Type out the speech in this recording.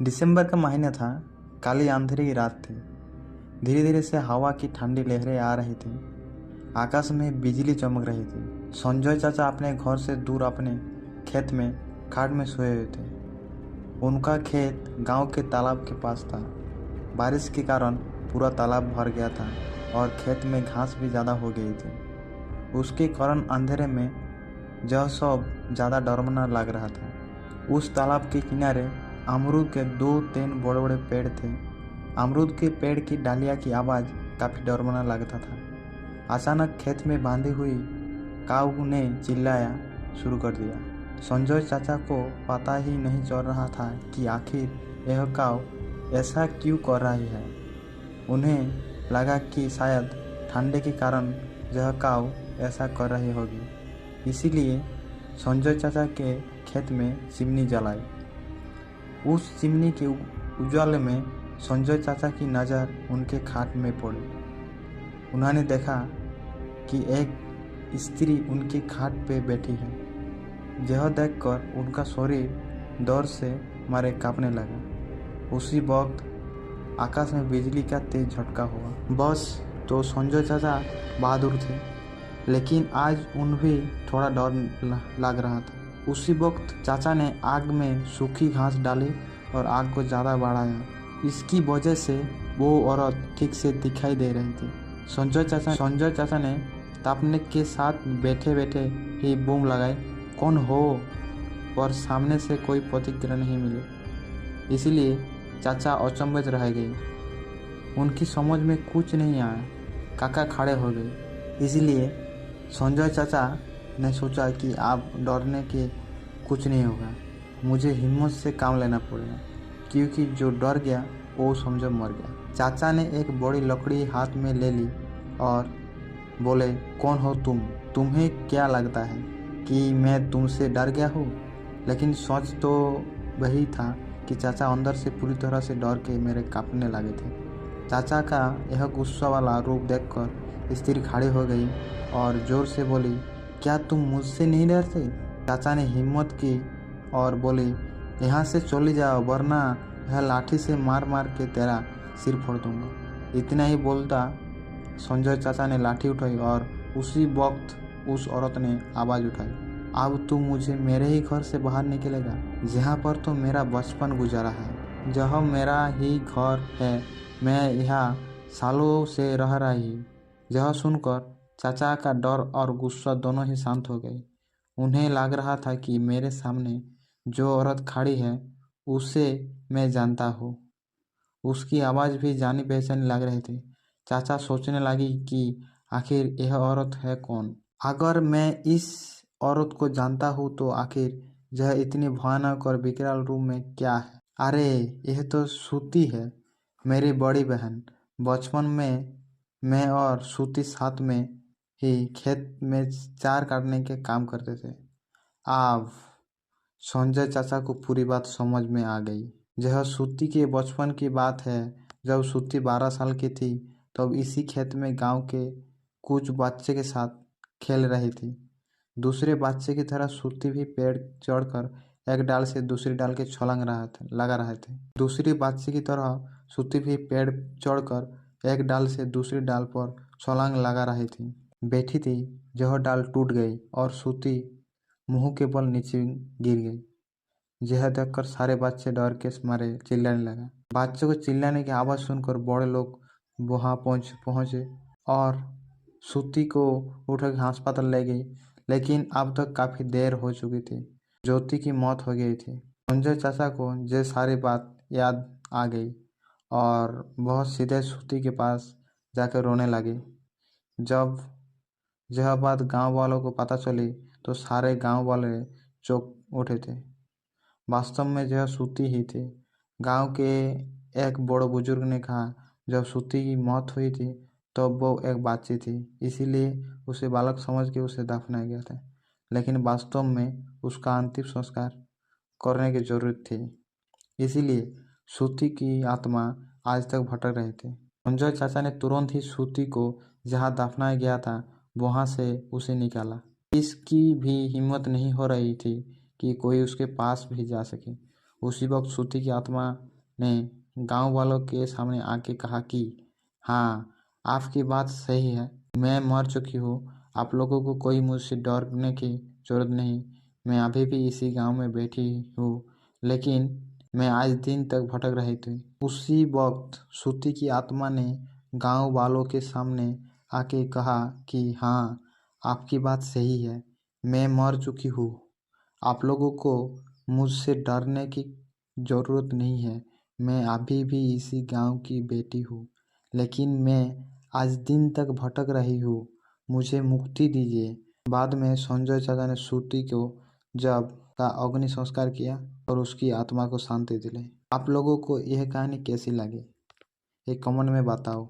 दिसंबर का महीना था। काली अंधेरी की रात थी। धीरे धीरे से हवा की ठंडी लहरें आ रही थी। आकाश में बिजली चमक रही थी। संजय चाचा अपने घर से दूर अपने खेत में खाट में सोए हुए थे। उनका खेत गांव के तालाब के पास था। बारिश के कारण पूरा तालाब भर गया था और खेत में घास भी ज़्यादा हो गई थी। उसके कारण अंधेरे में यह सब ज़्यादा डरावना लग रहा था। उस तालाब के किनारे अमरूद के 2-3 बड़े बड़े पेड़ थे। अमरूद के पेड़ की डालियाँ की आवाज़ काफ़ी डरावना लगता था। अचानक खेत में बांधी हुई काऊ ने चिल्लाया शुरू कर दिया। संजय चाचा को पता ही नहीं चल रहा था कि आखिर यह काऊ ऐसा क्यों कर रही है। उन्हें लगा कि शायद ठंडे के कारण यह काऊ ऐसा कर रही होगी। इसीलिए संजय चाचा के खेत में चिमनी जलाई। उस चिमनी के उजाले में संजय चाचा की नज़र उनके खाट में पड़ी। उन्होंने देखा कि एक स्त्री उनके खाट पे बैठी है। यह देखकर उनका शरीर डर से मारे कांपने लगा। उसी वक्त आकाश में बिजली का तेज झटका हुआ। बस तो संजय चाचा बहादुर थे, लेकिन आज उन्हें भी थोड़ा डर लग रहा था। उसी वक्त चाचा ने आग में सूखी घास डाली और आग को ज़्यादा बढ़ाया। इसकी वजह से वो औरत ठीक से दिखाई दे रही थी। संजय चाचा ने तापने के साथ बैठे बैठे ही बूम लगाई, कौन हो? पर सामने से कोई प्रतिक्रिया नहीं मिली। इसलिए चाचा अचंभित रह गए। उनकी समझ में कुछ नहीं आया। काका खड़े हो गए। इसलिए संजय चाचा ने सोचा कि आप डरने के कुछ नहीं होगा, मुझे हिम्मत से काम लेना पड़ेगा, क्योंकि जो डर गया वो समझो मर गया। चाचा ने एक बड़ी लकड़ी हाथ में ले ली और बोले, कौन हो तुम? तुम्हें क्या लगता है कि मैं तुमसे डर गया हूँ? लेकिन सच तो वही था कि चाचा अंदर से पूरी तरह से डर के मेरे कांपने लगे थे। चाचा का यह गुस्सा वाला रूप देखकर स्त्री खड़ी हो गई और जोर से बोली, क्या तुम मुझसे नहीं डरते? चाचा ने हिम्मत की और बोली, यहाँ से चले जाओ, वरना यह लाठी से मार मार के तेरा सिर फोड़ दूंगा। इतना ही बोलता संजय चाचा ने लाठी उठाई और उसी वक्त उस औरत ने आवाज़ उठाई, अब तू मुझे मेरे ही घर से बाहर निकलेगा, जहाँ पर तो मेरा बचपन गुजारा है, जहाँ मेरा ही घर है, मैं यहाँ सालों से रह रही। यह सुनकर चाचा का डर और गुस्सा दोनों ही शांत हो गए। उन्हें लग रहा था कि मेरे सामने जो औरत खड़ी है उसे मैं जानता हूँ। उसकी आवाज़ भी जानी पहचानी लग रही थी। चाचा सोचने लगी कि आखिर यह औरत है कौन? अगर मैं इस औरत को जानता हूँ तो आखिर यह इतनी भयानक और विकराल रूप में क्या है? अरे यह तो सूती है, मेरी बड़ी बहन। बचपन में मैं और सूती साथ में ही खेत में चार काटने के काम करते थे। अब संजय चाचा को पूरी बात समझ में आ गई। यह सूती के बचपन की बात है। जब सूती 12 साल की थी तब इसी खेत में गांव के कुछ बच्चे के साथ खेल रही थी। दूसरे बच्चे की तरह सूती भी पेड़ चढ़कर एक डाल से दूसरी डाल के छलांग लगा रहे थे। दूसरी बच्चे की तरह सूती भी पेड़ चढ़कर एक डाल से दूसरी डाल पर छलांग लगा रही थी। बैठी थी, यह डाल टूट गई और सूती मुंह के बल नीचे गिर गई। यह देखकर सारे बच्चे डर के मारे चिल्लाने लगा। बच्चों को चिल्लाने की आवाज़ सुनकर बड़े लोग वहां पहुंचे और सूती को उठकर अस्पताल ले गई, लेकिन अब तक काफ़ी देर हो चुकी थी। ज्योति की मौत हो गई थी। संजय चाचा को यह सारी बात याद आ गई और वह सीधे सूती के पास जाकर रोने लगे। जब यह बात गांव वालों को पता चली तो सारे गांव वाले चौंक उठे थे। वास्तव में यह सूती ही थी। गांव के एक बड़े बुजुर्ग ने कहा, जब सूती की मौत हुई थी तब वो एक बच्ची थी, इसीलिए उसे बालक समझ के उसे दफनाया गया था, लेकिन वास्तव में उसका अंतिम संस्कार करने की जरूरत थी। इसीलिए सूती की आत्मा आज तक भटक रही थी। संजय चाचा ने तुरंत ही सूती को जहाँ दफनाया गया था वहां से उसे निकाला। इसकी भी हिम्मत नहीं हो रही थी कि कोई उसके पास भी जा सके। उसी वक्त सूती की आत्मा ने गांव वालों के सामने आके कहा कि हाँ, आपकी बात सही है, मैं मर चुकी हूँ। आप लोगों को कोई मुझसे डरने की जरूरत नहीं। मैं अभी भी इसी गांव में बैठी हूँ, लेकिन मैं आज दिन तक भटक रही थी। उसी वक्त सूती की आत्मा ने गांव वालों के सामने आके कहा कि हाँ, आपकी बात सही है, मैं मर चुकी हूँ। आप लोगों को मुझसे डरने की ज़रूरत नहीं है। मैं अभी भी इसी गांव की बेटी हूँ, लेकिन मैं आज दिन तक भटक रही हूँ। मुझे मुक्ति दीजिए। बाद में संजय चाचा ने सूती को जब का अग्नि संस्कार किया और उसकी आत्मा को शांति दिलाई। आप लोगों को यह कहानी कैसी लगी, एक कमेंट में बताओ।